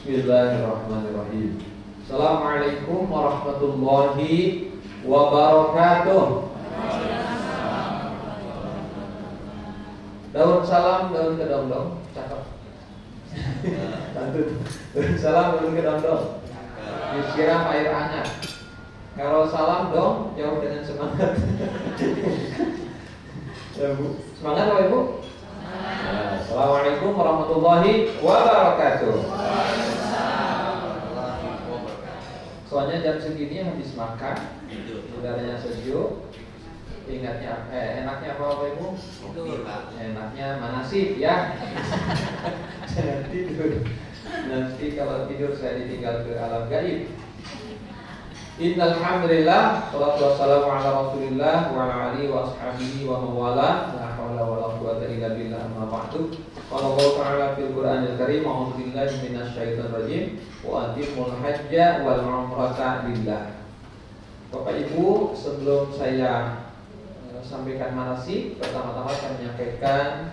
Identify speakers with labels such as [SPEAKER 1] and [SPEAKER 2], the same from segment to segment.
[SPEAKER 1] Bismillahirrahmanirrahim. Assalamualaikum warahmatullahi wabarakatuh. Daun salam, daun kedondong, cakep. Daun salam, daun kedondong. Disiram air hangat. Kalau salam dong, jauh dengan semangat. Ya, Bu. Semangat Bapak Ibu. Assalamualaikum warahmatullahi wabarakatuh. Soalnya jam segini habis makan, udaranya sejuk. Ingatnya, enaknya apa Bapak Ibu? Enaknya manasik ya. Jangan tidur. Nanti kalau tidur saya ditinggal ke alam gaib. Innal hamdalillah, shalatu wassalamu ala Rasulillah wa ala alihi wa ashabihi wa mawala. La haula wala quwwata illa billah, amma ba'du. Qala Allah ta'ala fil Qur'anil Karim, a'udzu billahi minasyaitonir rajim, wa atimul hajja wal umrata lillah. Bapak Ibu, sebelum saya sampaikan manasik, pertama-tama saya menyampaikan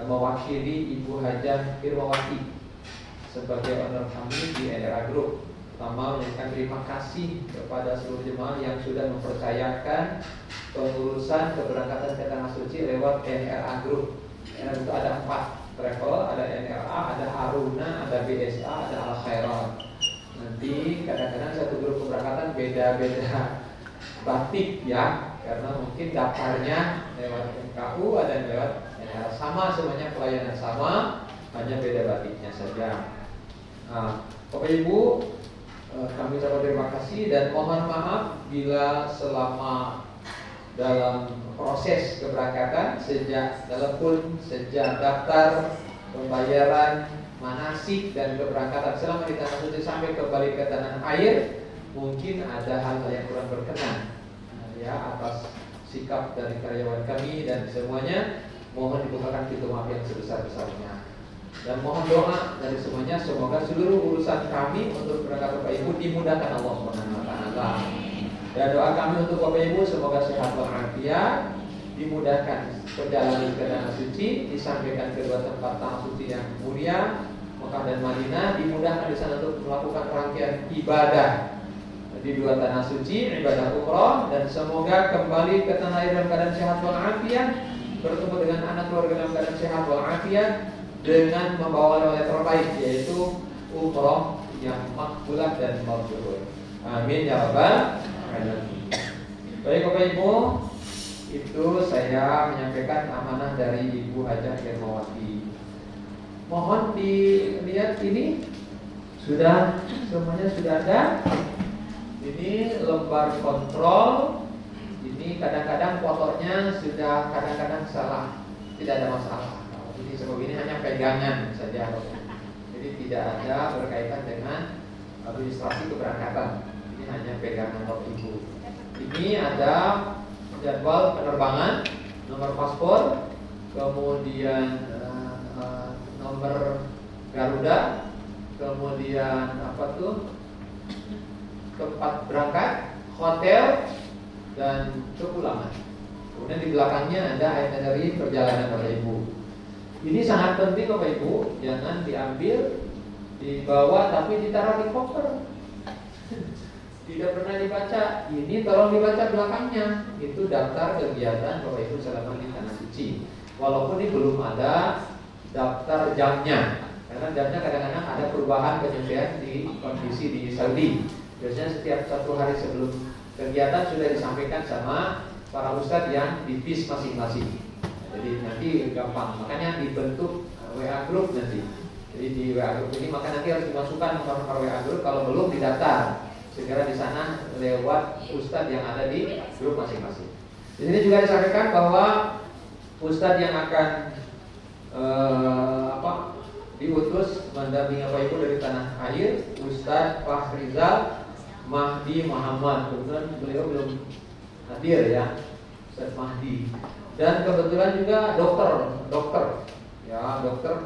[SPEAKER 1] mewakili Ibu Hajah Irmawati sebagai owner kami di NRA Group. Pertama, menyampaikan terima kasih kepada seluruh jemaah yang sudah mempercayakan pengurusan keberangkatan ke Tanah Suci lewat NRA Group. NRA itu ada 4 travel, ada NRA, ada Aruna, ada BSA, ada Al Khairat. Nanti kadang-kadang satu grup keberangkatan beda-beda batik ya, karena mungkin daftarnya lewat MKU, ada yang lewat NRA, sama semuanya pelayanan sama, hanya beda batiknya saja. Nah, Bapak Ibu, kami ucapkan terima kasih dan mohon maaf bila selama dalam proses keberangkatan sejak daftar, pembayaran, manasik dan keberangkatan selama di Tanah Suci sampai kembali ke tanah air mungkin ada hal-hal yang kurang berkenan ya atas sikap dari karyawan kami dan semuanya, mohon dibukakan pintu maaf yang sebesar-besarnya. Dan mohon doa dari semuanya, semoga seluruh urusan kami untuk berangkat Bapak Ibu dimudahkan Allah Subhanahu wa taala. Dan doa kami untuk Bapak Ibu semoga sehat walafiat, dimudahkan perjalanan ke Tanah Suci, disampaikan kedua tempat Tanah Suci yang mulia, Mekah dan Madinah, dimudahkan di sana untuk melakukan rangkaian ibadah di dua Tanah Suci, ibadah umrah, dan semoga kembali ke tanah air dalam keadaan sehat walafiat, bertemu dengan anak keluarga dalam keadaan sehat walafiat, dengan membawa oleh terbaik yaitu umroh yang makbulah dan mabrur. Amin ya rabbal alamin. Baik Bapak Ibu, itu saya menyampaikan amanah dari Ibu Hajah Irmawati. Mohon dilihat ini sudah semuanya sudah ada. Ini lembar kontrol. Ini kadang-kadang fotonya sudah kadang-kadang salah, tidak ada masalah. Jadi sebab ini hanya pegangan saja, jadi tidak ada berkaitan dengan administrasi keberangkatan. Ini hanya pegangan Bapak Ibu. Ini ada jadwal penerbangan, nomor paspor, kemudian nomor Garuda, kemudian tempat berangkat, hotel, dan kepulangan. Kemudian di belakangnya ada itinerary perjalanan Bapak Ibu. Ini sangat penting Bapak Ibu, jangan diambil, dibawa tapi ditaruh di koper. Tidak pernah dibaca. Ini tolong dibaca belakangnya. Itu daftar kegiatan Bapak Ibu selama di Tanah Suci. Walaupun ini belum ada daftar jamnya, karena jamnya kadang-kadang ada perubahan penyesuaian di kondisi di Saudi. Biasanya setiap 1 hari sebelum kegiatan sudah disampaikan sama para ustadz yang di BIS masing-masing. Jadi nanti gampang, makanya dibentuk WA group nanti. Jadi di WA group ini maka nanti harus dimasukkan nomor WA group, kalau belum didaftar. Segera di sana lewat ustadz yang ada di grup masing-masing. Di sini juga disampaikan bahwa ustadz yang akan diutus mendampingi Bapak Ibu dari tanah air, Ustadz Fahrizal Mahdi Muhammad. Kebetulan beliau belum hadir ya, Ustadz Mahdi. Dan kebetulan juga dokter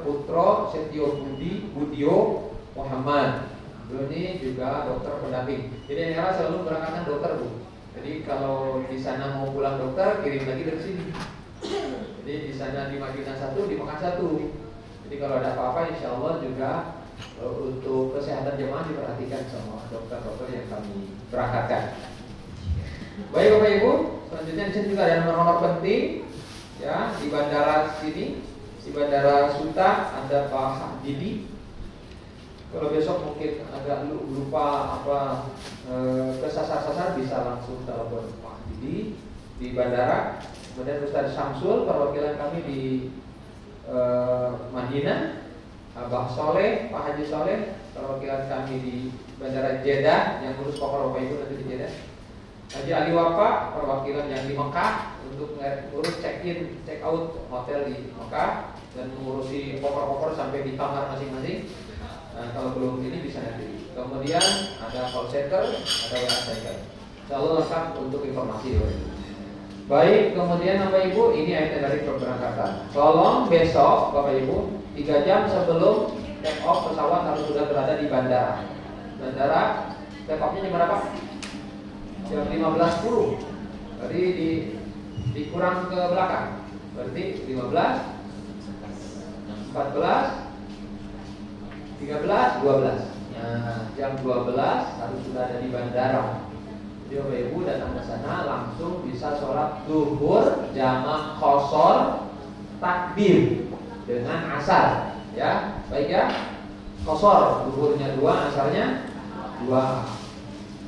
[SPEAKER 1] Putro Setio Budio Muhammad. Beliau ini juga dokter pendamping. Jadi NRA selalu berangkatkan dokter Bu. Jadi kalau di sana mau pulang dokter, kirim lagi dari sini. Jadi di sana di Madinah 1, di Mekah 1. Jadi kalau ada apa-apa, insya Allah juga Untuk kesehatan jemaah diperhatikan sama dokter-dokter yang kami berangkatkan. Baik Bapak Ibu, selanjutnya di sini juga ada nomor-nomor penting ya di bandara sini, di bandara Suta ada Pak Didi. Kalau besok mungkin agak lupa kesasar-sasar bisa langsung telepon Pak Didi di bandara. Kemudian Ustaz Samsul perwakilan kami di Madinah, Abah Soleh, Pak Haji Soleh perwakilan kami di bandara Jeddah yang ngurus koper Bapak Ibu nanti di Jeddah. Haji Ali Wafa perwakilan yang di Mekah untuk ngurus check-in, check-out hotel di Mekah dan mengurusi koper-koper sampai di kamar masing-masing. Nah, kalau belum ini bisa nanti. Kemudian ada call center, ada WA center. Selalu lengkap untuk informasi. Baik, kemudian Bapak Ibu ini ayat dari keberangkatan. Tolong besok Bapak Ibu 3 jam sebelum take off pesawat harus sudah berada di bandara. Bandara take off-nya jam berapa? Jam 15.10. Jadi dikurang ke belakang. Berarti 15, 14, 13, 12. Nah, jam 12 harus sudah ada di bandara. Jadi Bapak Ibu datang ke sana langsung bisa sholat zuhur jamaah qashar takbir dengan asar. Ya, baik ya. Qashar zuhurnya 2, asarnya 2.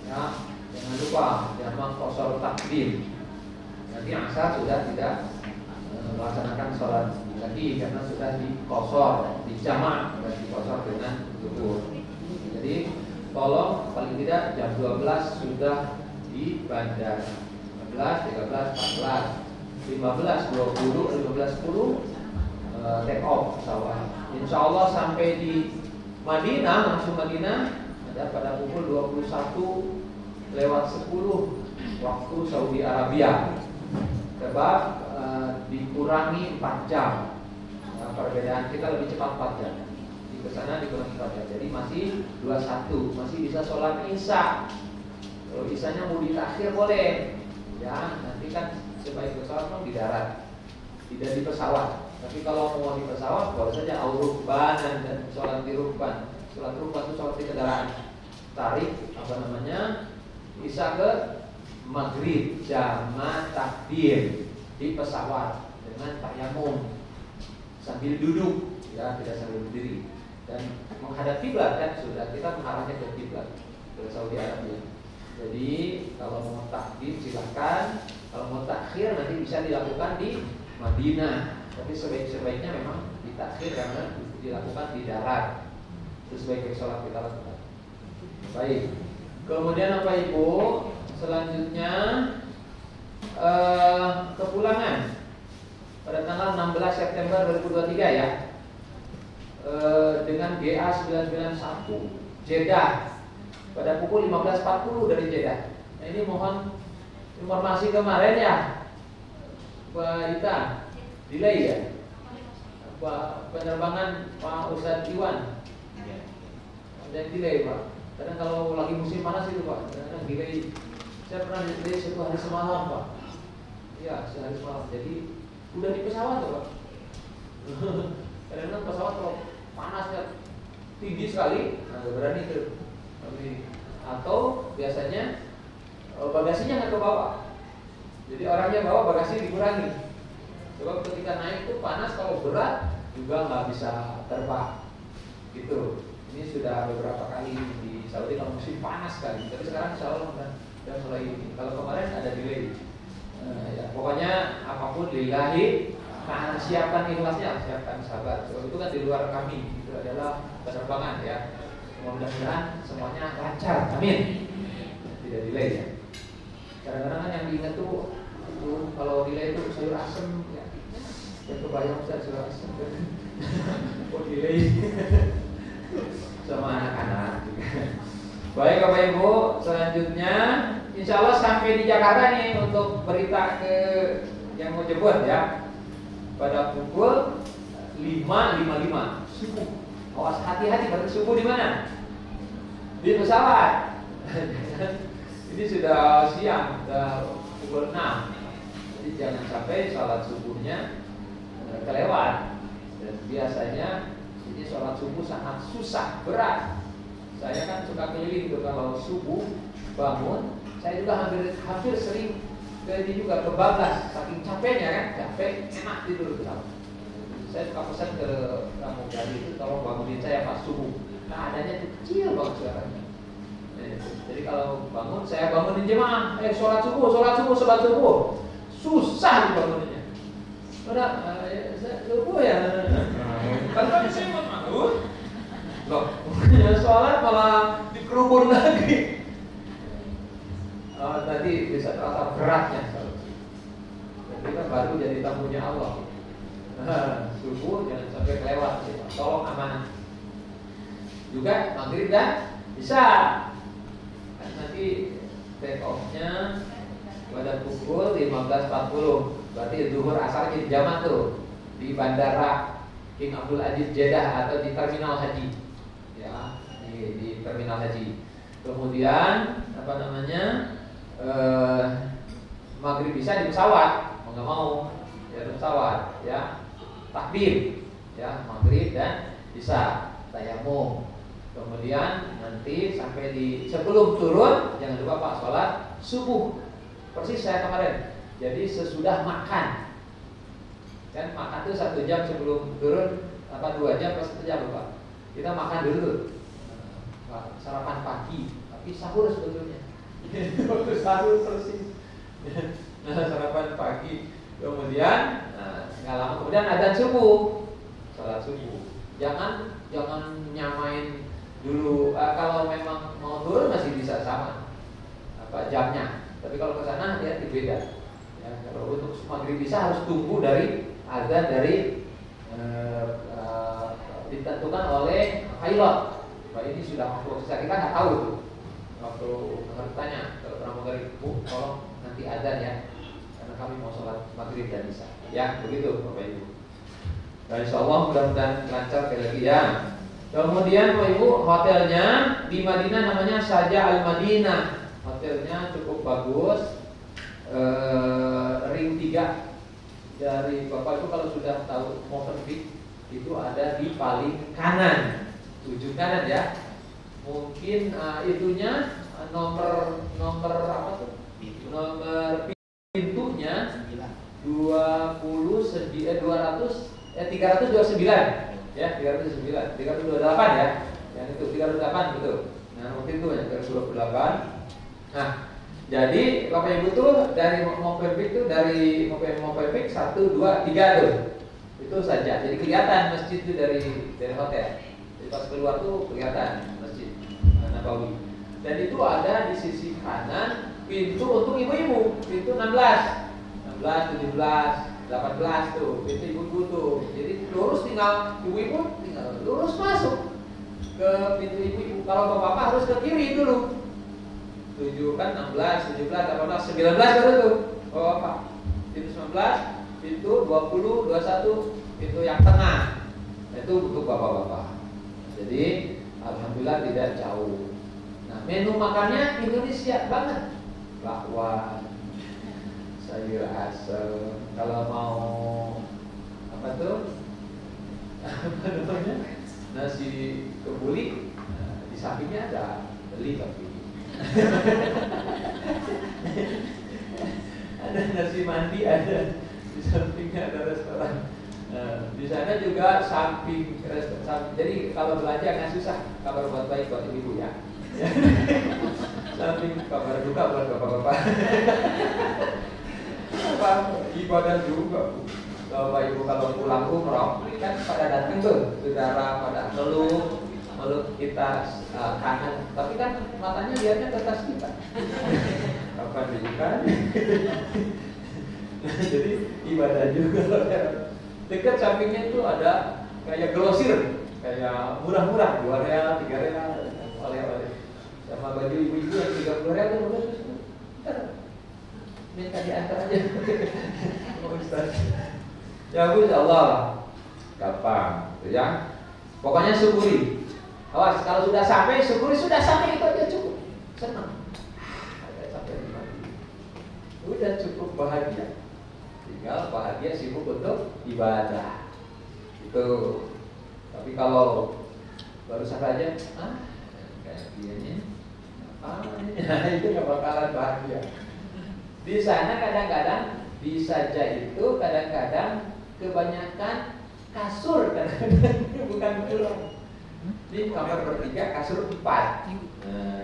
[SPEAKER 1] Ya. Jangan lupa jamaah qashar takbir. Nanti asar sudah tidak melaksanakan sholat lagi karena sudah di qashar, di jamak dan di qashar dengan zuhur. Jadi tolong paling tidak jam 12 sudah di bandara. 15, 13, 14, 15, 20, 15, 10 take off pesawat. Insya Allah sampai di Madinah, langsung Madinah ada pada pukul 21:10 waktu Saudi Arabia. Sebab dikurangi 4 jam. Perbedaan kita lebih cepat 4 jam. Di sana dikurangi 4 jam. Jadi masih 21, masih bisa sholat Isya. Kalau Isyanya mau ditakhir boleh. Ya, nanti kan sebaik pesawat kan di darat, tidak di pesawat. Tapi kalau mau di pesawat boleh saja aurukbanan dan sholat di rukban. Sholat rukban itu sholat di kendaraan. Tarik Isya ke maghrib jamaah takbir di pesawat dengan tayamum sambil duduk, ya tidak sambil berdiri dan menghadap kiblat kan sudah kita mengarahnya ke kiblat ke Saudi Arabia. Jadi kalau mau takbir silakan, kalau mau takhir nanti bisa dilakukan di Madinah. Tapi sebaiknya memang ditakhir karena dilakukan di darat. Itu sebaiknya sholat kita lakukan. Baik. Kemudian apa Ibu? Selanjutnya kepulangan pada tanggal 16 September 2023 ya. Dengan GA 991 Jeddah pada pukul 15.40 dari Jeddah. Nah, ini mohon informasi kemarin ya Pak Ita, delay ya penerbangan Pak Ustadz Iwan. Ada delay Pak. Kadang kalau lagi musim panas itu Pak, kadang delay. Saya pernah delay 1 hari semalam Pak. Iya, sehari semalam. Jadi udah di pesawat tuh Pak. Kadang-kadang pesawat kalau panasnya tinggi sekali, nah berani tuh. Atau biasanya bagasinya nggak kebawa. Jadi orangnya bawa bagasi dikurangi. Sebab ketika naik tuh panas, kalau berat juga nggak bisa terbang. Gitu. Ini sudah beberapa kali di Saudi kalau musim panas sekali. Tapi sekarang insya Allah dan mulai ini. Kalau kemarin ada delay. Ya, pokoknya apapun lillahi. Nah, siapkan ikhlasnya, siapkan sabar. Sebab itu kan di luar kami. Itu adalah penerbangan ya. Mudah-mudahan semuanya lancar. Amin. Tidak delay ya. Kadang-kadang kan yang diingat tuh kalau delay itu sayur asem ya. Ya kebayang Ustaz sayur asem. Oh delay. Sama anak-anak juga. Baik Bapak Ibu, selanjutnya insya Allah sampai di Jakarta nih untuk berita ke yang mau jemput ya. Pada pukul 5.55 subuh. Awas hati-hati berarti subuh di mana? Di pesawat. Ini sudah siang, sudah pukul 6. Jadi jangan sampai salat subuhnya kelewat. Dan biasanya Jadi sholat subuh sangat susah, berat. Saya kan suka keliling tuh kalau subuh bangun, saya juga hampir sering jadi juga kebablas, saking capeknya kan, capek, enak tidur itu. Saya suka pesan ke pramugari itu, tolong bangunin saya pas subuh. Keadaannya kecil banget suaranya. Jadi kalau bangun, saya bangunin jemaah, sholat subuh, susah banguninnya. Udah, subuh ya. Kan saya mau bangun, loh, sholat malah dikerubun lagi. Tadi bisa terasa beratnya. Jadi kita baru jadi tamunya Allah. Subuh jangan sampai kelewat, tolong amanah. Juga maghrib dan bisa. Kan nanti take off-nya pada pukul 15.40. Berarti zuhur asar jadi jamak tuh di bandara King Abdul Aziz Jeddah atau di terminal haji. Ya, di terminal haji. Kemudian apa namanya? Maghrib bisa di pesawat, mau nggak mau ya di pesawat, ya takbir, ya maghrib dan bisa tayamum. Kemudian nanti sampai di sebelum turun jangan lupa Pak sholat subuh. Persis saya kemarin. Jadi sesudah makan, kan makan itu 1 jam sebelum turun, apa 2 jam atau 1 jam Pak? Kita makan dulu, sarapan pagi, tapi sahur sebetulnya. Waktu sahur persis. Nah, sarapan pagi. Kemudian nggak lama kemudian adzan subuh, salat subuh. Jangan nyamain dulu. Kalau memang mau turun masih bisa sama jamnya. Tapi kalau ke sana dia beda. Ya, kalau untuk maghrib bisa harus tunggu dari adzan dari ditentukan oleh pilot. Pak ini sudah waktu kita nggak tahu tuh. Waktu tanya ke pramugari, Bu, tolong nanti adzan ya, karena kami mau sholat maghrib dan isya. Ya, begitu Bapak Ibu. Dan insya Allah mudah-mudahan lancar sekali lagi ya. Kemudian Bapak Ibu, hotelnya di Madinah namanya Saja Al Madinah. Hotelnya cukup bagus, ring 3 dari Bapak Ibu kalau sudah tahu Movenpick itu ada di paling kanan, ujung kanan ya. Mungkin itunya nomor apa tuh? Nomor pintunya 329 ya, 328 ya. Yang itu 328 betul. Nah, mungkin itu yang 328. Nah, jadi Bapak Ibu tuh dari Movenpick tuh dari Movenpick 1 2 3 tuh. Itu saja. Jadi kelihatan masjid itu dari hotel. Jadi pas keluar tuh kelihatan Masjid Nabawi. Dan itu ada di sisi kanan pintu untuk ibu-ibu, pintu 16, 17, 18 tuh, pintu ibu-ibu tuh. Jadi lurus tinggal ibu-ibu tinggal lurus masuk ke pintu ibu-ibu. Kalau bapak harus ke kiri dulu. 7 kan 16, 17, 18, 19 baru tuh. Bapak. Pintu 19, pintu 20, 21, pintu yang tengah. Itu untuk bapak-bapak. Jadi alhamdulillah tidak jauh. Nah, menu makannya Indonesia banget. Bakwan, sayur asem. Kalau mau apa tuh? Apa namanya? Nasi kebuli. Di sampingnya ada beli tapi. Ada nasi mandi ada. Di sampingnya ada restoran. Di sana juga samping restoran. Jadi kalau belanja nggak susah. Kabar buat baik buat ibu ya. Samping kabar duka buat bapak-bapak. Apa ibadah juga Bu. Bapak Ibu kalau pulang umroh kan pada datang tuh saudara pada meluk kita kanan, tapi kan matanya lihatnya ke atas kita. Kapan dibukan? Jadi ibadah juga. Dekat sampingnya itu ada kayak grosir, kayak murah-murah, 2 real, 3 real, oleh-oleh. Sama baju ibu-ibu yang 30 real itu minta diantar aja. Ustaz. Ya Bu, insyaallah gampang, ya. Pokoknya syukuri. Awas kalau sudah sampai syukuri, sudah sampai itu aja cukup. Senang. Ada sampai di mana. Udah cukup bahagia. Tinggal bahagia sibuk untuk ibadah. Itu. Tapi kalau baru saja, kayak gini, itu nggak bakalan bahagia. Di sana kadang-kadang di saja itu kadang-kadang kebanyakan kasur, kadang-kadang bukan pulau. Di kamar bertiga, kasur 4.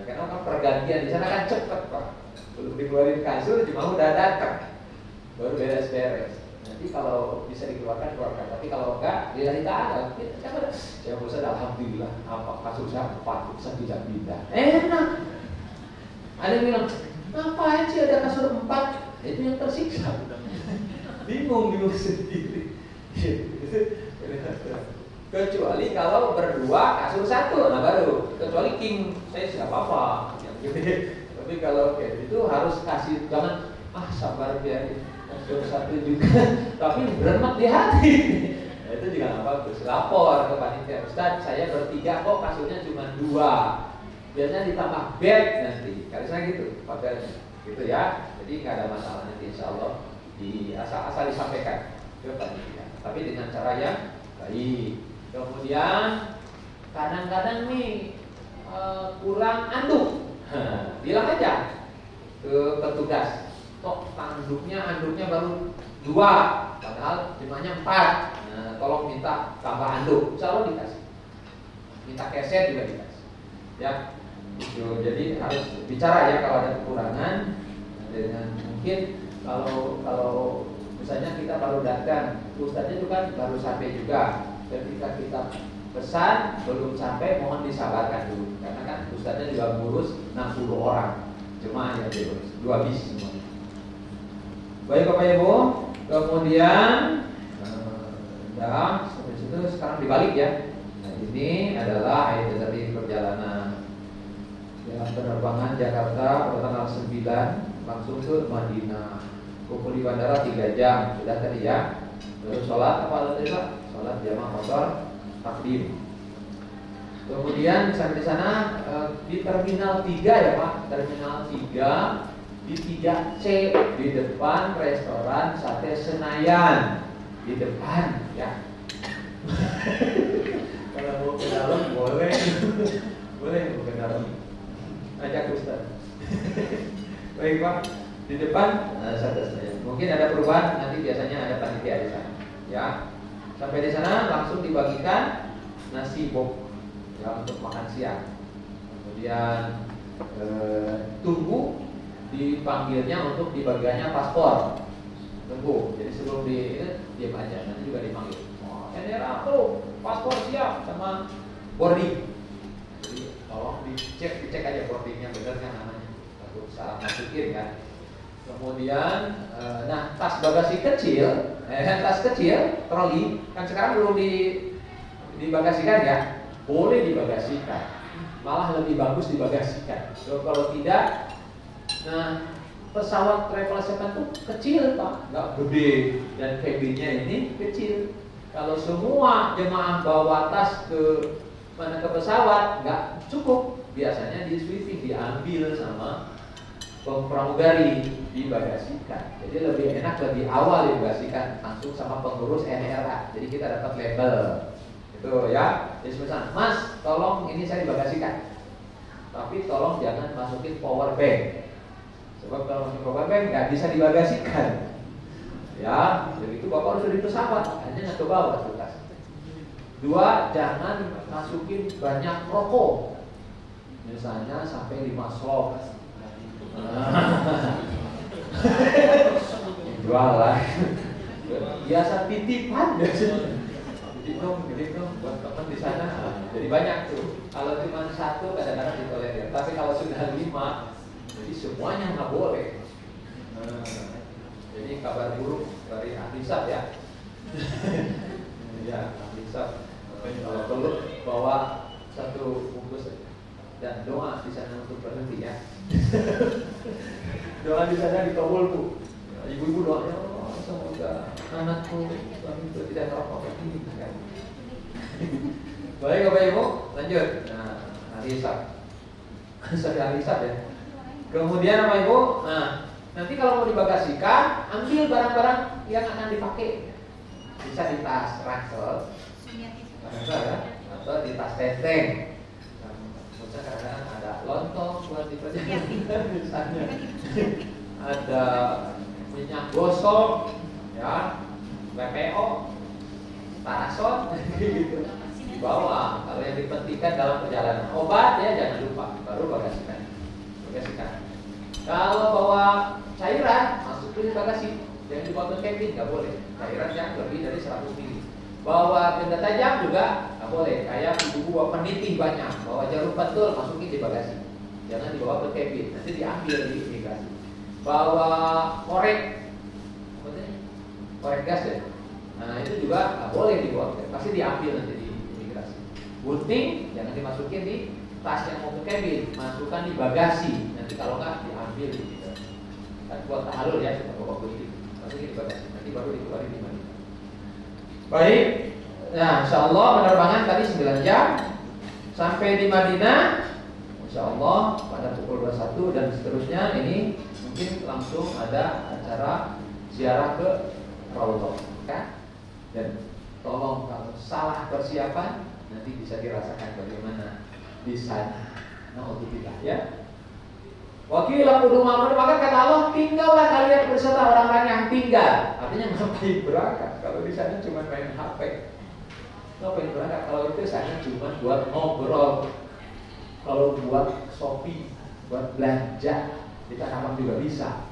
[SPEAKER 1] Karena kan pergantian di sana kan cepet Pak. Belum dikeluarin kasur, cuma udah datang, baru beres-beres. Nanti kalau bisa dikeluarkan, keluarkan. Tapi kalau enggak, lillahi ta'ala. Saya bosan, alhamdulillah. Apa kasur saya 4, saya tidak pindah. Enak. Ada yang bilang, ngapain sih ada kasur 4? Itu yang tersiksa. Bingung sendiri. Kecuali kalau berdua kasur 1, nah baru. Kecuali king, saya siapa apa. Tapi kalau kayak itu harus kasih, jangan sabar ya, kasur 1 juga. Tapi beremat di hati. Nah, itu juga nggak bagus. Lapor ke panitia, Ustaz, saya bertiga kok kasurnya cuma 2. Biasanya ditambah bed nanti. Kalau saya gitu, pagarnya, gitu ya. Jadi nggak ada masalah nanti, insya Allah asal disampaikan ke panitia. Tapi dengan cara yang baik. Kemudian kadang-kadang nih kurang anduk, bilang aja ke petugas, kok anduknya baru 2, padahal jumlahnya 4. Tolong minta tambah anduk, insya Allah dikasih. Minta keset juga dikasih. Ya, jadi harus bicara ya kalau ada kekurangan. Dengan mungkin kalau misalnya kita baru datang, ustadznya itu kan baru sampai juga. Ketika kita pesan belum sampai, mohon disabarkan dulu, karena kan ustadznya juga ngurus 60 orang jemaah yang diurus 2 bis semuanya. Baik Bapak Ibu, kemudian sampai situ sekarang dibalik ya. Nah ini adalah itinerary perjalanan dalam penerbangan Jakarta pada tanggal 9 langsung ke Madinah. Kumpul di bandara 3 jam sudah tadi ya. Terus sholat apa tadi Pak? Sholat jamaah motor takdim. Kemudian sampai di sana di terminal 3 ya Pak, terminal 3 di 3C di depan restoran Sate Senayan, di depan ya. Kalau mau ke dalam boleh, boleh mau ke dalam, ajak Ustaz. Baik Pak, di depan Sate Senayan. Mungkin ada perubahan, nanti biasanya ada panitia di sana ya. Sampai di sana langsung dibagikan nasi box ya untuk makan siang. Kemudian tunggu dipanggilnya untuk dibagiannya paspor. Tunggu. Jadi sebelum diam aja, nanti juga dipanggil. Endera tuh paspor siap sama boarding. Jadi tolong dicek aja boardingnya benar kan namanya. Takut salah masukin kan. Kemudian, nah tas bagasi kecil, tas kecil, troli, kan sekarang belum dibagasikan ya, boleh dibagasikan, malah lebih bagus dibagasikan. So, kalau tidak, nah pesawat travel sedan tuh kecil Pak, nggak gede dan cabinnya ini kecil. Kalau semua jemaah bawa tas ke pesawat nggak cukup, biasanya di sweeping diambil sama pramugari dibagasikan. Jadi lebih enak lebih awal dibagasikan langsung sama pengurus NRA. Jadi kita dapat label. Itu ya. Jadi misalnya, Mas, tolong ini saya dibagasikan. Tapi tolong jangan masukin power bank. Sebab kalau masukin power bank nggak bisa dibagasikan. Ya, begitu Bapak harus di pesawat, hanya nggak ke bawah tugas. 2, jangan masukin banyak rokok. Misalnya sampai 5 slot. Jualan biasa titipan titip dong buat teman di sana. Jadi banyak tuh. Kalau cuma 1 kadang-kadang ditolerir, tapi kalau sudah 5 jadi semuanya nggak boleh. Jadi kabar buruk dari ahli hisab ya. Ya ahli hisab, kalau perlu bawa 1 bungkus dan doa di sana untuk berhenti ya. Doa di sana dikabul Bu. Ibu-ibu doanya, oh, semoga anakku suami itu tidak merokok kayak gini kan. Baik Bapak Ibu, lanjut. Nah, ahli hisab. Sampai ahli hisab ya. Kemudian Bapak Ibu, nah nanti kalau mau dibagasikan, ambil barang-barang yang akan dipakai. Bisa di tas ransel, ya, atau di tas teteng. Misalnya kadang-kadang ada lontong buat diperjalan, misalnya ada minyak gosok, ya, PPO, parasol, gitu. Dibawa. Kalau yang dipentingkan dalam perjalanan, obat ya jangan lupa, baru bagasikan. Kalau bawa cairan, masukin di bagasi. Yang dibawa ke cabin nggak boleh. Cairan yang lebih dari 100 ml. Bawa benda tajam juga nggak boleh. Kayak ibu bawa peniti banyak, bawa jarum pentul, masukin di bagasi. Jangan dibawa ke cabin, nanti diambil di imigrasi. Bawa korek, korek gas ya. Nah itu juga nggak boleh dibawa, pasti diambil nanti di imigrasi. Gunting jangan dimasukin di tas yang mau ke cabin, masukkan di bagasi. Nanti kalau nggak diambil di imigrasi. Kan buat tahalul ya, sudah bawa gunting. Masukin di bagasi, nanti baru dikeluarin di Madinah. Baik, nah insyaallah penerbangan tadi 9 jam sampai di Madinah. Insyaallah pada pukul 21 dan seterusnya. Ini mungkin langsung ada acara ziarah ke Raudhah, kan? Dan tolong kalau salah persiapan nanti bisa dirasakan bagaimana di sana. Naudzubillah ya. Wakilah kudu mampu, maka kata Allah, tinggallah kalian berserta orang-orang yang tinggal. Artinya ngapain berangkat? Kalau di sana cuma main HP. Ngapain berangkat? Kalau itu sana cuma buat ngobrol. Kalau buat shopping, buat belanja, di Tanah Abang juga bisa.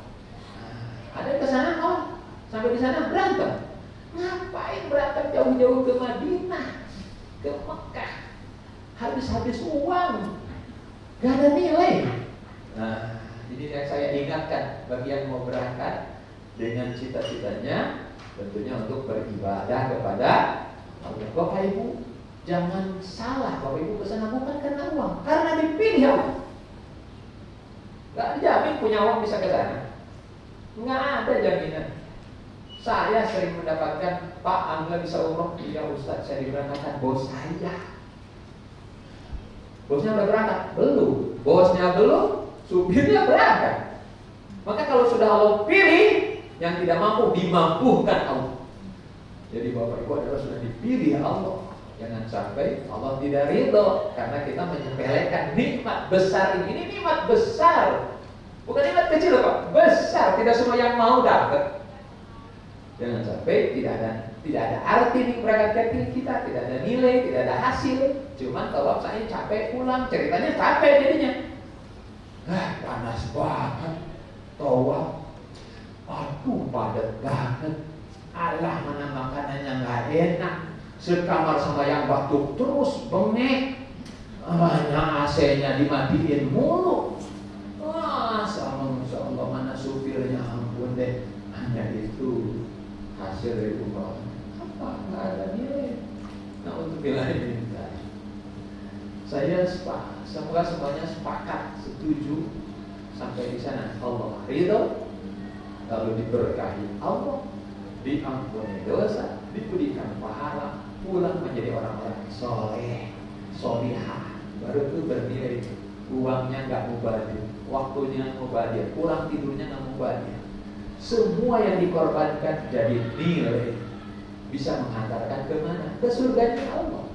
[SPEAKER 1] Nah, ada ke sana, oh, sampai di sana berantem. Ngapain berangkat jauh-jauh ke Madinah, ke Mekah? Habis-habis uang, gak ada nilai. Nah, ini yang saya ingatkan bagi yang mau berangkat dengan cita-citanya, tentunya untuk beribadah kepada Allah. Bapak Ibu, jangan salah. Bapak Ibu kesana bukan karena uang, karena dipilih Allah. Gak dijamin punya uang bisa ke sana. Nggak ada jaminan. Saya sering mendapatkan, Pak, Anda bisa umroh? Iya Ustaz, saya diberangkatkan bos saya. Bosnya udah berangkat? Belum. Bosnya belum, supirnya berangkat. Maka kalau sudah Allah pilih, yang tidak mampu dimampukan Allah. Jadi Bapak Ibu adalah sudah dipilih Allah. Jangan sampai Allah tidak ridho karena kita menyepelekan nikmat besar ini. Ini nikmat besar, bukan nikmat kecil Pak, besar. Tidak semua yang mau dapat. Jangan sampai tidak ada arti nih berangkat kita, tidak ada nilai, tidak ada hasil. Cuman kalau saya capek pulang, ceritanya capek jadinya. Panas banget, tawaf, aduh padat banget. Alah mana makanannya nggak enak. Sekamar sama yang batuk terus bengek. Mana AC-nya dimatiin mulu. Masya Allah mana supirnya, ampun deh. Hanya itu hasil dari umroh. Apa nggak ada nilai? Nah untuk bilang ini, saya semoga semuanya sepakat, setuju sampai di sana. Allah ridho, lalu diberkahi Allah, diampuni dosa, diberikan pahala, pulang menjadi orang-orang soleh, solihah. Baru itu bernilai. Uangnya nggak mubazir, waktunya mubazir, pulang tidurnya nggak mubazir. Semua yang dikorbankan jadi nilai, bisa menghantarkan kemana? Ke surganya Allah.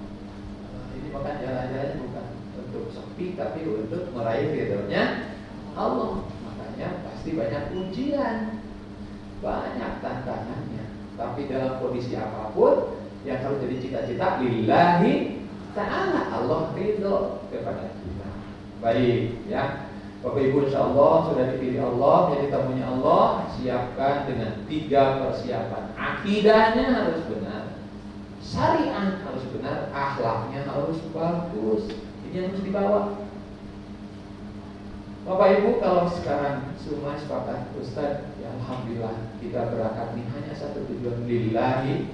[SPEAKER 1] Ini makan jalan-jalan bukan untuk sepi, tapi untuk meraih ridhonya Allah. Makanya pasti banyak ujian, banyak tantangannya. Tapi dalam kondisi apapun yang harus jadi cita-cita lillahi ta'ala, Allah ridho kepada kita. Baik ya, Bapak Ibu insyaallah sudah dipilih Allah jadi tamunya Allah. Siapkan dengan 3 persiapan. Akidahnya harus benar, syariat harus benar, akhlaknya harus bagus. Ini yang harus dibawa. Bapak Ibu, kalau sekarang semua sepakat, Ustaz, ya alhamdulillah kita berangkat nih hanya satu tujuan, lillahi,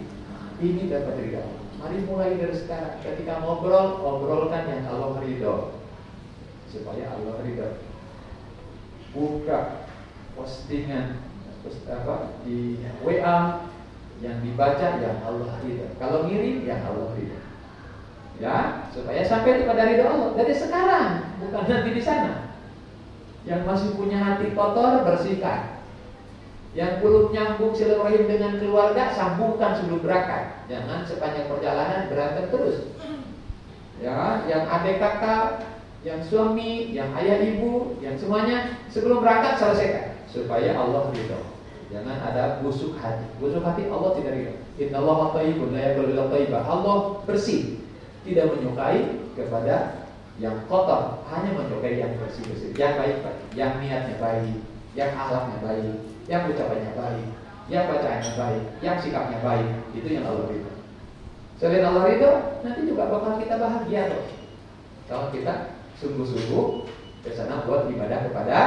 [SPEAKER 1] ini dapat ridho. Mari mulai dari sekarang. Ketika obrolkan yang Allah ridho, supaya Allah ridho. Buka postingan di WA yang dibaca yang Allah ridho. Kalau ngirim yang Allah ridho. Ya, supaya sampai kepada ridho Allah dari sekarang, bukan nanti di sana. Yang masih punya hati kotor bersihkan. Yang belum nyambung silaturahim dengan keluarga, sambungkan sebelum berangkat. Jangan sepanjang perjalanan berantem terus. Ya, yang adik kakak, yang suami, yang ayah ibu, yang semuanya sebelum berangkat selesaikan supaya Allah ridho. Jangan ada busuk hati. Busuk hati Allah tidak ridho. Innallaha thayyibun la yaqbalu illa thayyiban. Allah bersih, tidak menyukai kepada yang kotor, hanya menyukai yang bersih-bersih, yang baik-baik, yang niatnya baik, yang akhlaknya baik, yang ucapannya baik, yang bacaannya baik, yang sikapnya baik. Itu yang Allah ridho. Selain Allah ridho, nanti juga bakal kita bahagia loh. Kalau kita sungguh-sungguh ke sana buat ibadah kepada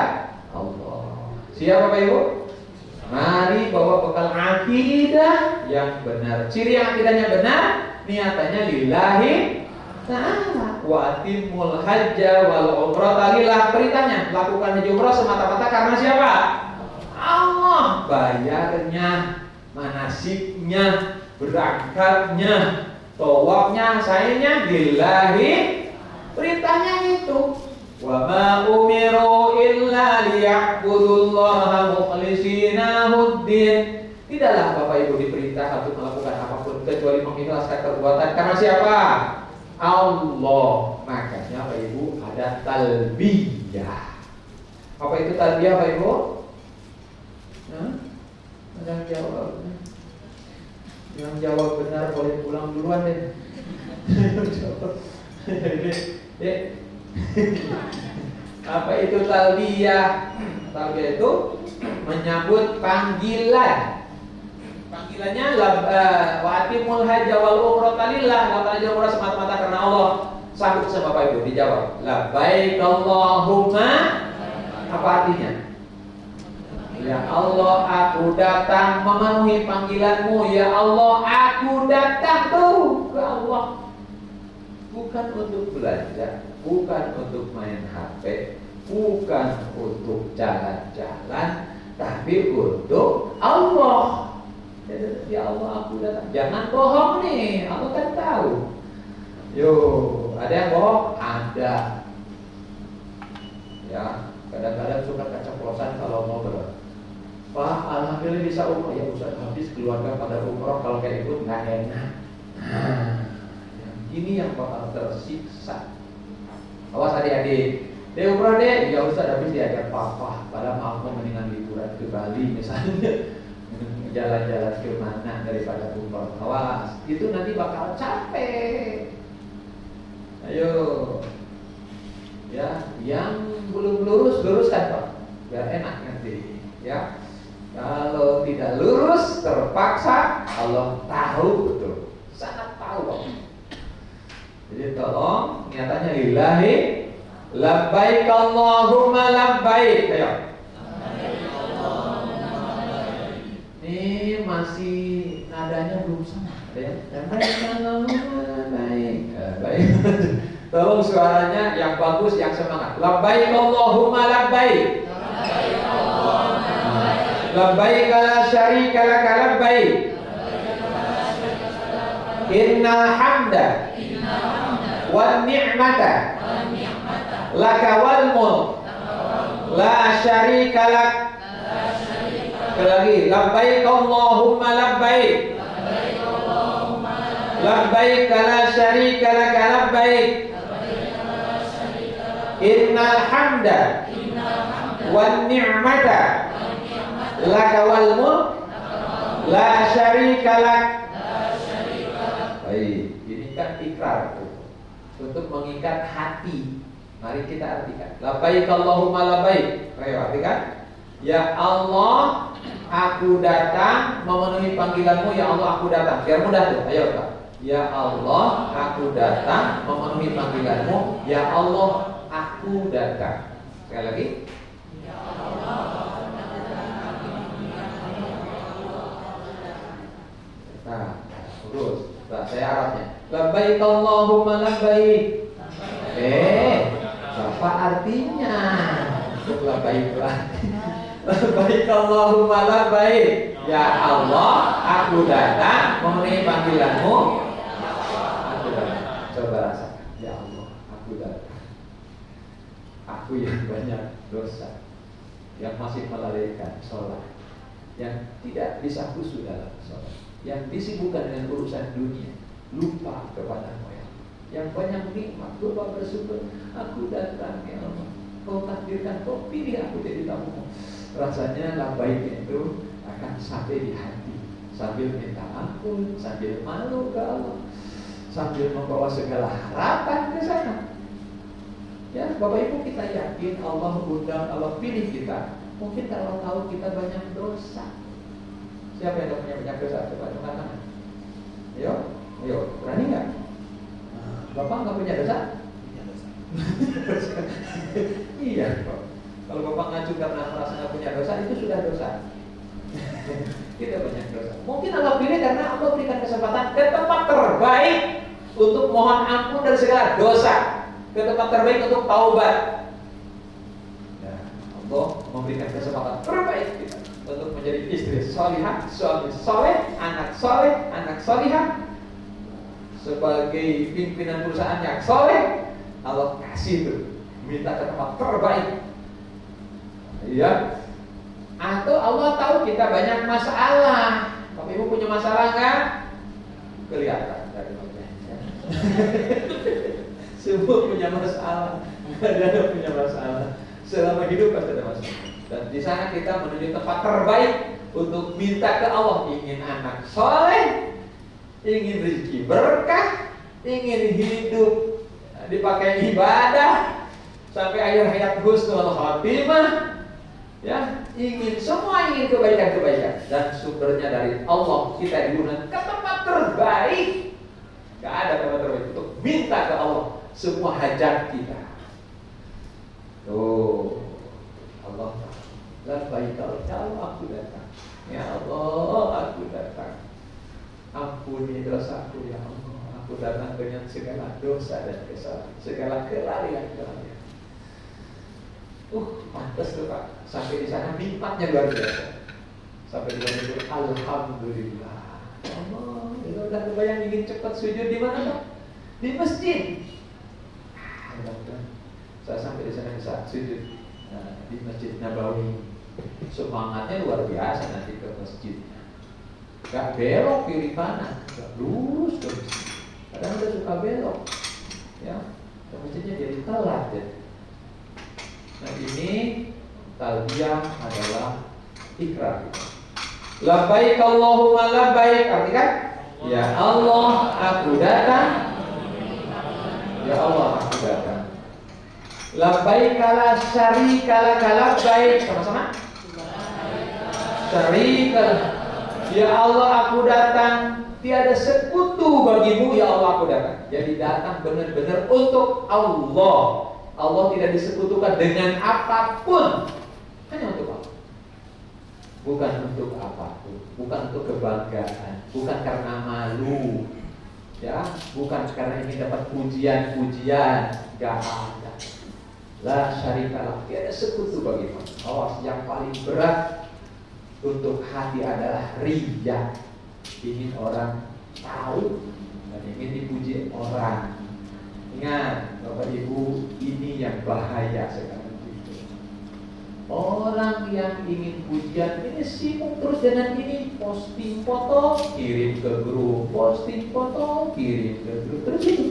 [SPEAKER 1] Allah. Siap Bapak Ibu? Mari bawa bekal akidah yang benar. Ciri akidahnya benar, niatannya lillahi ta'ala. Wa atimul hajja wal umrata lillah. Perintahnya lakukan haji umrah semata-mata karena siapa? Allah. Bayarnya, manasiknya, berangkatnya, tawafnya, sainya lillahi. Perintahnya itu. Wa ma umiru illa liya'budullaha mukhlishina huddin. Tidaklah Bapak Ibu diperintah untuk melakukan apapun kecuali mengikhlaskan perbuatan karena siapa? Allah. Makanya Bapak Ibu ada talbiyah. Apa itu talbiyah Bapak Ibu? Ada yang jawab? Yang jawab benar boleh pulang duluan deh. Apa itu talbiyah? Talbiyah itu menyambut panggilan. Panggilannya wa atimul hajja wal umrata lillah. Lakukan haji umrah semata-mata karena Allah. Sambut sama Bapak Ibu dijawab. Labbaik Allahumma. Apa artinya? Ya Allah, aku datang memenuhi panggilanmu. Ya Allah, aku datang tuh ke Allah. Bukan untuk belajar, bukan untuk main HP, bukan untuk jalan-jalan, tapi untuk Allah. Ya Allah, aku datang. Jangan bohong nih, Allah kan tahu. Yo, ada yang bohong? Ada. Ya, kadang-kadang suka keceplosan kalau ngobrol. Pak, alhamdulillah bisa umroh. Ya Ustaz, habis keluarga pada umroh, kalau kayak ikut nggak enak. Ini yang bakal tersiksa. Awas adik-adik. Dia umroh deh, ya Ustaz habis diajak papa. Padahal mau mendingan liburan ke Bali misalnya. Jalan-jalan ke mana daripada umroh. Awas, itu nanti bakal capek. Ayo. Ya, yang belum lurus luruskan Pak. Biar enak nanti, ya. Kalau tidak lurus terpaksa Allah tahu betul. Sangat tahu Pak. Jadi tolong niatannya lillahi. Labbaik Allahumma labbaik. Ayo. Ini masih nadanya belum sama. Ada yang labbaik Allahumma labbaik. Baik. Tolong suaranya yang bagus, yang semangat. Labbaik Allahumma labbaik. Labbaik la syarika lak labbaik. Innal hamda wan ni'mata laka wal mulk la syarika lak. Lagi labbaik Allahumma labbaik. Labbaik la syarika lak labbaik. Innal hamda wan ni'mata laka wal mulk la syarika lak. Baik, ini kan ikrar untuk mengikat hati. Mari kita artikan. Labbaik Allahumma labbaik. Ayo artikan. Ya Allah, aku datang memenuhi panggilanmu. Ya Allah, aku datang. Biar mudah tuh. Ayo Pak. Ya Allah, aku datang memenuhi panggilanmu. Ya Allah, aku datang. Sekali lagi. Ya Allah. Nah, terus. Nah, saya Arabnya. Labbaik Allahumma labbaik. Apa artinya? Labbaik Labbaik Allahumma labbaik. Ya Allah, aku datang memenuhi panggilanmu. Aku datang. Coba rasakan. Ya Allah, aku datang. Aku yang banyak dosa, yang masih melalaikan sholat, yang tidak bisa khusyuk dalam sholat, yang disibukkan dengan urusan dunia, lupa kepada moyang, yang banyak nikmat, lupa bersyukur. Aku datang ya Allah, Kau takdirkan, Kau pilih aku jadi tamu. Rasanya labbaik itu akan sampai di hati, sambil minta ampun, sambil malu ke Allah, sambil membawa segala harapan ke sana. Ya, Bapak Ibu, kita yakin Allah undang, Allah pilih kita. Mungkin kalau tahu kita banyak dosa. Siapa yang punya banyak dosa? Coba angkat tangan. Ayo, berani nggak? Bapak nggak punya dosa? Punya dosa. Iya, Pak. Kalau Bapak ngacu karena merasa nggak punya dosa, itu sudah dosa. Kita banyak dosa. Mungkin Allah pilih karena Allah berikan kesempatan ke tempat terbaik untuk mohon ampun dari segala dosa, ke tempat terbaik untuk taubat. Ya, Allah memberikan kesempatan terbaik kita untuk menjadi istri solihah, suami soleh, anak solihah, sebagai pimpinan perusahaan yang soleh. Allah kasih itu, minta ke tempat terbaik. Ya. Atau Allah tahu kita banyak masalah. Bapak Ibu punya masalah nggak? Kelihatan dari wajahnya. Semua punya masalah. Nggak ada punya masalah. Selama hidup pasti ada masalah. Dan di sana kita menuju tempat terbaik untuk minta ke Allah. Ingin anak soleh, ingin rezeki berkah, ingin hidup dipakai ibadah sampai akhir hayat husnul khatimah. Ya, ingin kebaikan dan sumbernya dari Allah. Kita diundang ke tempat terbaik. Gak ada tempat terbaik untuk minta ke Allah semua hajat kita. Tuh, Allah, labbaik kalau aku datang. Ya Allah, aku datang. Ampuni dosaku ya Allah. Aku datang dengan segala dosa dan kesalahan, segala kelalaian. Pantas tuh Pak. Sampai di sana nikmatnya luar biasa. Sampai di sana itu alhamdulillah. Allah, itu udah kebayang ingin cepat sujud di mana Pak? Di masjid. Mudah-mudahan saya sampai di sana bisa sujud di Masjid Nabawi. Semangatnya luar biasa nanti ke masjidnya. Gak belok kiri kanan, gak lurus ke masjid. Kadang udah suka belok, ya. Ke masjidnya jadi telat ya. Nah ini talbiyah adalah ikrar. Labbaik Allahumma labbaik, artikan ya Allah aku datang. Ya Allah aku datang. Labbaik la syarika laka labbaik, sama-sama. Syarika, ya Allah aku datang. Tiada sekutu bagimu, ya Allah aku datang. Jadi datang benar-benar untuk Allah. Allah tidak disekutukan dengan apapun, hanya untuk Allah. Bukan untuk apapun, bukan untuk kebanggaan, bukan karena malu, ya, bukan karena ingin dapat pujian-pujian, gak ada. La syarikalah, tiada sekutu bagimu. Awas, yang paling berat untuk hati adalah riya, ingin orang tahu dan ingin dipuji orang. Ingat Bapak Ibu, ini yang bahaya sekarang itu. Orang yang ingin pujian ini sibuk terus dengan ini, posting foto, kirim ke grup, posting foto, kirim ke grup, terus itu.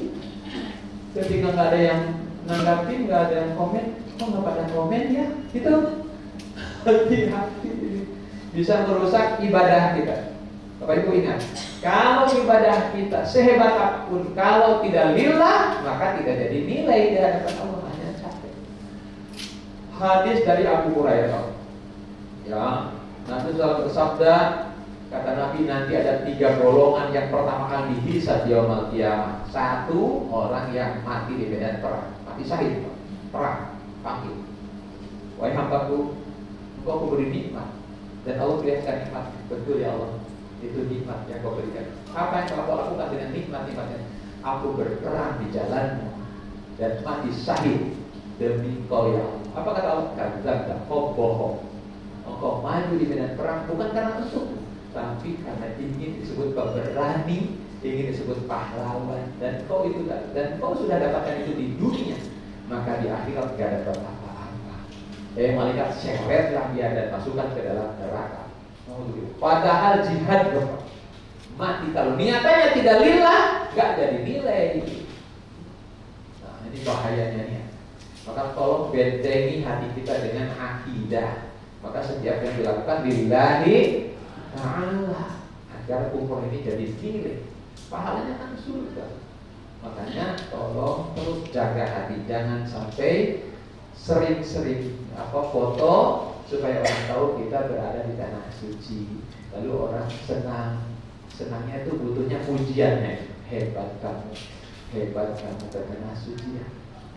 [SPEAKER 1] Ketika nggak ada yang nanggapin, nggak ada yang komen, kok nggak pada komen ya? Itu hati-hati, bisa merusak ibadah kita. Bapak Ibu ingat, kalau ibadah kita sehebat apapun, kalau tidak lillah, maka tidak jadi nilai di hadapan Allah, hanya capek. Hadis dari Abu Hurairah, ya, nanti dalam bersabda, kata Nabi, nanti ada 3 golongan yang pertama kali dihisab di yaumul qiyamah. 1, orang yang mati di medan perang, mati syahid, perang, panggil. Wahai hambaku, engkau beri nikmat, dan Allah berikan nikmat, betul ya Allah. Itu nikmat yang kau berikan. Apa yang kau lakukan dengan nikmat-nikmatnya? Aku berperang di jalanmu dan mati syahid demi kau ya Allah. Apa kata Allah? Kata kau bohong. Engkau maju di medan perang bukan karena untukmu, tapi karena ingin disebut pemberani, ingin disebut pahlawan, dan kau itu dan kau sudah dapatkan itu di dunia, maka di akhirat tidak dapat apa-apa. Malaikat seret dia dan masukkan ke dalam neraka. Padahal jihad Bapak, mati kalau niatannya tidak lillah, nggak jadi nilai. Nah ini bahayanya nih. Maka tolong bentengi hati kita dengan akidah. Maka setiap yang dilakukan lillahi ta'ala, agar umur ini jadi nilai, pahalanya kan surga. Makanya tolong terus jaga hati, jangan sampai sering-sering foto supaya orang tahu kita berada di tanah suci. Lalu orang senangnya itu butuhnya pujiannya. Hebat kamu ke tanah suci ya.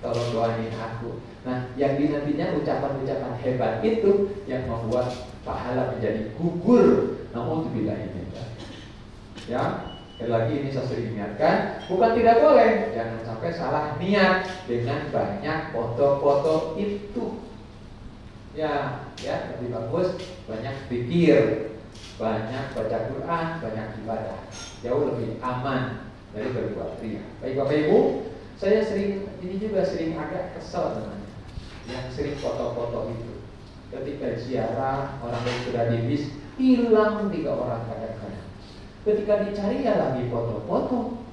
[SPEAKER 1] Tolong doain aku. Nah, yang dinantinya ucapan-ucapan hebat itu yang membuat pahala menjadi gugur. Naudzubillah ini. Ya, sekali lagi ini saya sering ingatkan, bukan tidak boleh, jangan sampai salah niat dengan banyak foto-foto itu. Ya, lebih bagus banyak pikir, banyak baca Quran, banyak ibadah. Jauh lebih aman dari berbuat ria. Baik Bapak Ibu, saya sering agak kesel namanya, yang sering foto-foto itu. Ketika ziarah orang yang sudah di bis, hilang 3 orang kadang-kadang. Ketika dicari ya lagi foto-foto.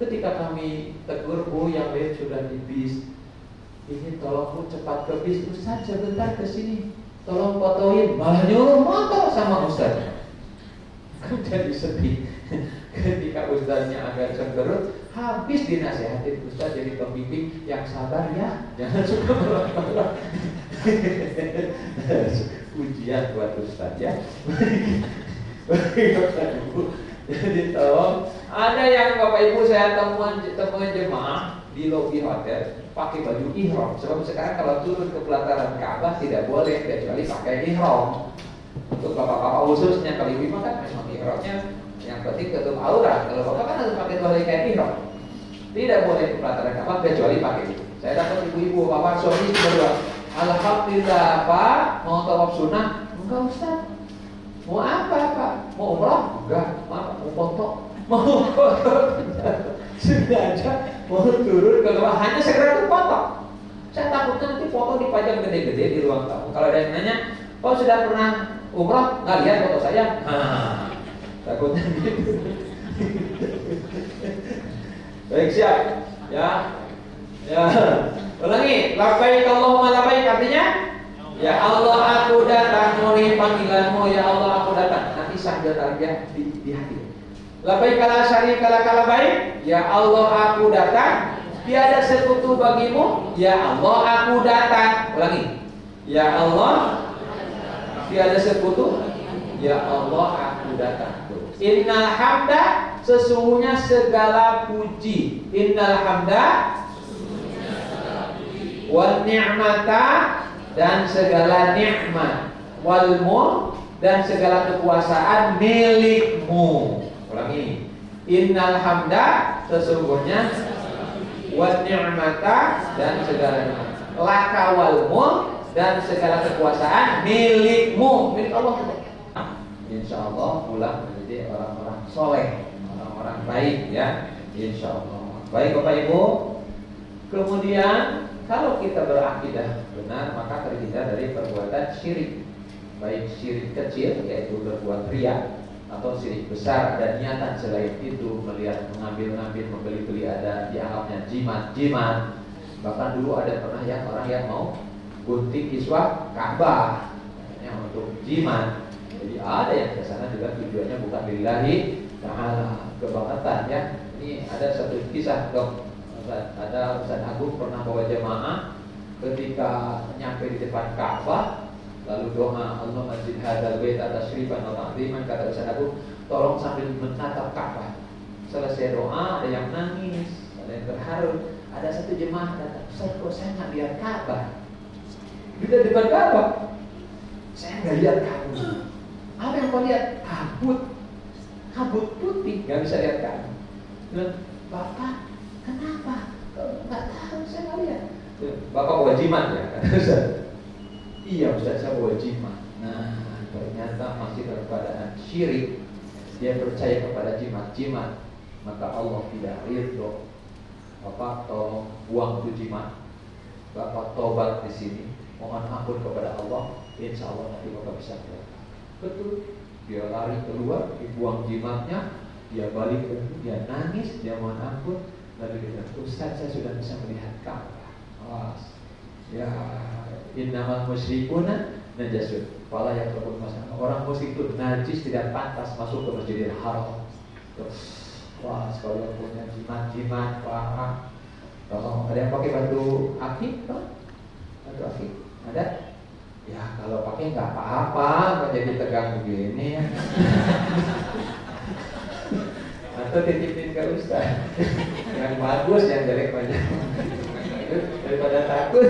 [SPEAKER 1] Ketika kami tegur, Bu yang lain sudah di bis, ini tolong Bu cepat ke bis, Ustaz sebentar ke sini, tolong fotoin, malah nyuruh motor sama Ustaz. Jadi sedih. Ketika Ustaznya agak cemberut, habis dinasehatin Ustaz jadi pembimbing yang sabar ya, jangan suka marah-marah. Ujian buat Ustaz ya. Jadi tolong, ada yang Bapak Ibu saya temuan jemaah di lobi hotel pakai baju ihram. Sebab sekarang kalau turun ke pelataran Ka'bah tidak boleh kecuali pakai ihram. Untuk bapak-bapak khususnya, kalau ibu kan memang ihramnya yang penting tutup aurat. Kalau bapak kan harus pakai topi kayak ihram. Tidak boleh ke pelataran Ka'bah kecuali pakai itu. Saya dapat ibu-ibu bapak suami berdua, alhamdulillah Pak mau tawaf sunnah. Enggak Ustaz. Mau apa Pak? Mau umrah? Enggak, mau foto. Mau foto. Sengaja mau turun ke bawah hanya segera tuh foto. Saya takutnya nanti foto dipajang gede-gede di ruang tamu. Kalau ada yang nanya, "Oh sudah pernah umrah? Nggak lihat foto saya?" Takutnya gitu. Baik, siap. Ya. Ulangi, labbaik Allahumma labbaik, artinya ya Allah aku datang memenuhi panggilanmu, ya Allah aku datang. Nanti sambil talbiyah di hati. Labbaik la syarika lak labbaik, ya Allah aku datang, tiada sekutu bagimu, ya Allah aku datang. Ulangi. Ya Allah tiada sekutu, ya Allah aku datang. Innal hamda, sesungguhnya segala puji. Innal hamda wal ni'mata, dan segala nikmat, wal mulk, dan segala kekuasaan milikmu. Ulangi. Innal hamda, sesungguhnya, wal ni'mata, dan segala nikmat, laka wal mulk, dan segala kekuasaan milikmu, milik Allah. Insya Allah pulang menjadi orang-orang soleh, orang-orang baik ya, insya Allah. Baik Bapak Ibu. Kemudian kalau kita berakidah benar, maka terhindar dari perbuatan syirik, baik syirik kecil yaitu berbuat riya, atau syirik besar ada niatan selain itu, melihat, mengambil-ngambil, membeli-beli, ada dianggapnya jimat. Bahkan dulu ada pernah yang orang yang mau gunting kiswah Ka'bah yang untuk jimat. Jadi ada yang ke sana juga tujuannya bukan lillahi ta'ala, kebangetan ya. Ini ada satu kisah dok. Ada Ustaz Agung pernah bawa jemaah ketika nyampe di depan Ka'bah, lalu doa Allah masjid hadzal bait tasyrifan wa ta'ziman, kata Ustaz Agung, tolong sambil menatap Ka'bah. Selesai doa ada yang nangis, ada yang terharu. Ada satu jemaah datang, Ustaz kok saya nggak lihat Ka'bah? Di depan Ka'bah saya nggak lihat kamu. Apa yang kau lihat? Kabut putih, nggak bisa lihat Ka'bah. Bilang, Bapak kenapa? Nggak tahu, saya nggak lihat. Bapak bawa jimat ya? Ustaz. Iya Ustaz, saya bawa jimat. Nah, ternyata masih dalam keadaan syirik. Dia percaya kepada jimat, maka Allah tidak ridho. Bapak tolong buang itu jimat. Bapak tobat di sini, mohon ampun kepada Allah. Insya Allah nanti Bapak bisa berkah. Betul. Dia lari keluar, dibuang jimatnya, dia balik ke dia nangis, dia mohon ampun. Lalu dia bilang, Ustaz, saya sudah bisa melihat Ka'bah. Ya, innamal musyrikuna najasun. Fala yaqrabul masjid. Orang musyrik itu najis, tidak pantas masuk ke Masjidil Haram. Wah, sekali punya jimat-jimat, wah. Kalau ada yang pakai batu akik, batu akik, ada? Ya, kalau pakai nggak apa-apa, nggak jadi tegang begini ya. Atau titipin ke Ustaz. Yang bagus, yang jelek banyak. Daripada takut.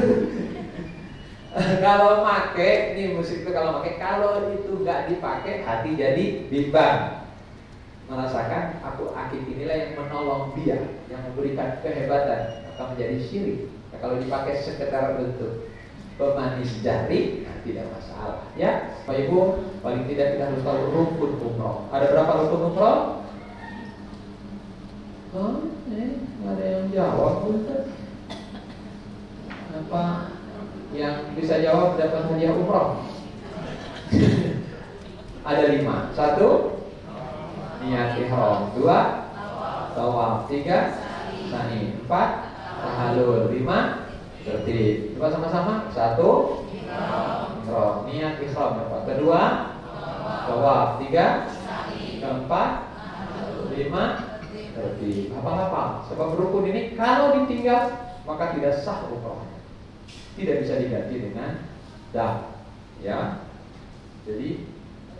[SPEAKER 1] Kalau pakai, ini musik itu kalau pakai, kalau itu nggak dipakai, hati jadi bimbang. Merasakan aku akid inilah yang menolong dia, yang memberikan kehebatan, akan menjadi syirik. Nah, kalau dipakai sekedar bentuk pemanis jari, nah, tidak masalah. Ya, Pak Ibu, paling tidak kita harus tahu rukun umroh. Ada berapa rukun umroh? Ada yang jawab, Ustaz? Apa yang bisa jawab dapat hadiah umroh? Ada 5. 1, niat ihram. 2, tawaf. 3, sa'i. 4, tahallul. 5, tertib. Coba sama-sama. 1, ihram. Niat ihram. Kedua, tawaf. 3, keempat, 5, tertib. Apa-apa. Sebab rukun ini kalau ditinggal maka tidak sah umrohnya. Tidak bisa diganti dengan dam. Ya. Jadi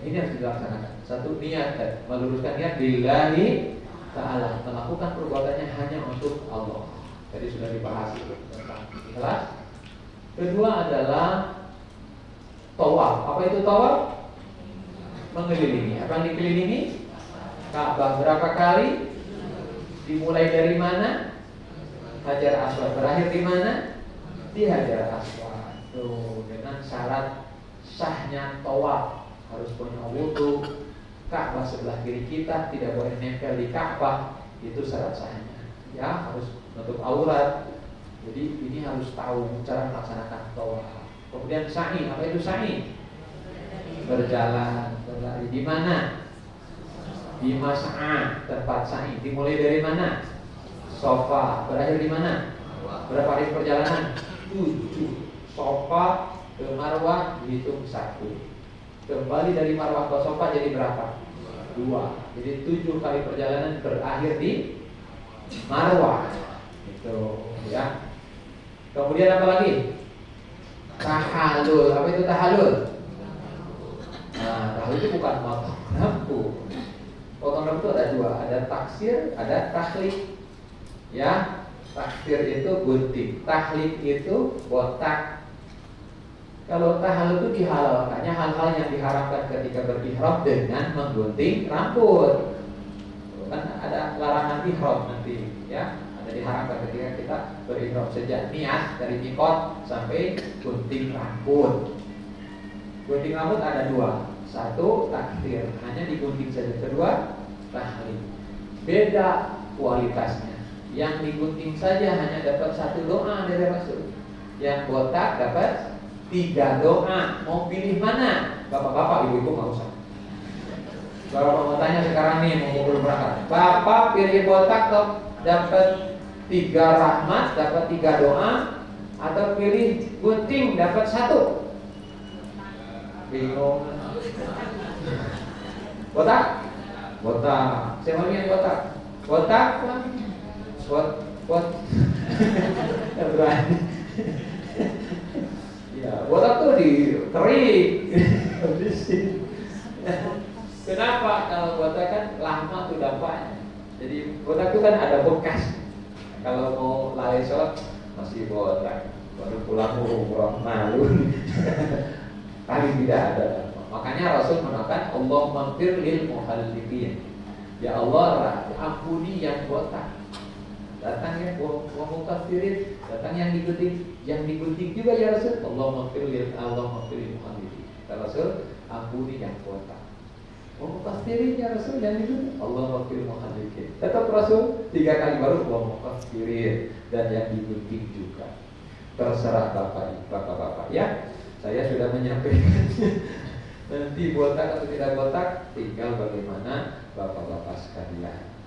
[SPEAKER 1] ini harus dilaksanakan. 1, niat, meluruskan niat lillahi ta'ala, melakukan perbuatannya hanya untuk Allah. Tadi sudah dibahas tentang ikhlas. Kedua adalah tawaf. Apa itu tawaf? Mengelilingi. Apa yang dikelilingi? Ka'bah. Berapa kali? Dimulai dari mana? Hajar Aswad. Berakhir di mana? Di Hajar Aswad. Tuh, dengan syarat sahnya tawaf. Harus punya wudu. Ka'bah sebelah kiri kita, tidak boleh nempel di Ka'bah. Itu syarat sahnya. Ya, harus menutup aurat. Jadi ini harus tahu cara melaksanakan tawaf. Kemudian sa'i. Apa itu sa'i? Berjalan, berlari. Di mana? Di Mas'ah, tempat sa'i. Dimulai dari mana? Sofa. Berakhir di mana? Berapa hari perjalanan? 7. Sofa ke Marwah dihitung 1. Kembali dari Marwah ke Sofa jadi berapa? 2. Jadi 7 kali perjalanan berakhir di Marwah. Itu ya. Kemudian apa lagi? Tahallul. Apa itu tahallul? Nah, tahallul itu bukan potong rambut. Potong rambut itu ada 2, ada taksir, ada tahlil. Ya, taksir itu gunting, tahlil itu botak. Kalau tahallul itu dihalalkannya hal-hal yang diharamkan ketika berihram dengan menggunting rambut. Kan ada larangan ihram nanti, ya. Ada diharamkan ketika kita berihram sejak niat dari mikot sampai gunting rambut. Gunting rambut ada 2. 1, takdir, hanya digunting saja. Kedua, tahlil. Beda kualitasnya. Yang digunting saja hanya dapat 1 doa dari Rasul. Yang botak dapat 3 doa. Mau pilih mana? Bapak-bapak, ibu-ibu nggak usah. Kalau mau tanya sekarang nih, mau berangkat. Bapak pilih botak atau dapat 3 rahmat, dapat 3 doa, atau pilih gunting dapat 1? Bingung. Botak? Botak. Saya mau yang botak. Botak? Berani. Ya, botak tuh diterik. Kenapa? Kalau botak kan lama tuh dampaknya. Jadi botak tuh kan ada bekas. Kalau mau lari sholat masih botak. Baru pulang umroh malu. Kali tidak ada. Makanya Rasul mengatakan Allah maghfir lil muhalliqin. Ya Allah, ampuni yang botak. Datang ya muqaffirin, datang yang digunting juga ya Rasul. Allah maghfir lil muhalliqin. Kata Rasul, ampuni yang botak. Muqaffirin ya Rasul, yang digunting Allah maghfir lil muhalliqin. Tetap Rasul 3 kali baru muqaffirin dan yang digunting juga. Terserah bapak-bapak ya. Saya sudah menyampaikan. Nanti botak atau tidak botak tinggal bagaimana bapak-bapak sekalian.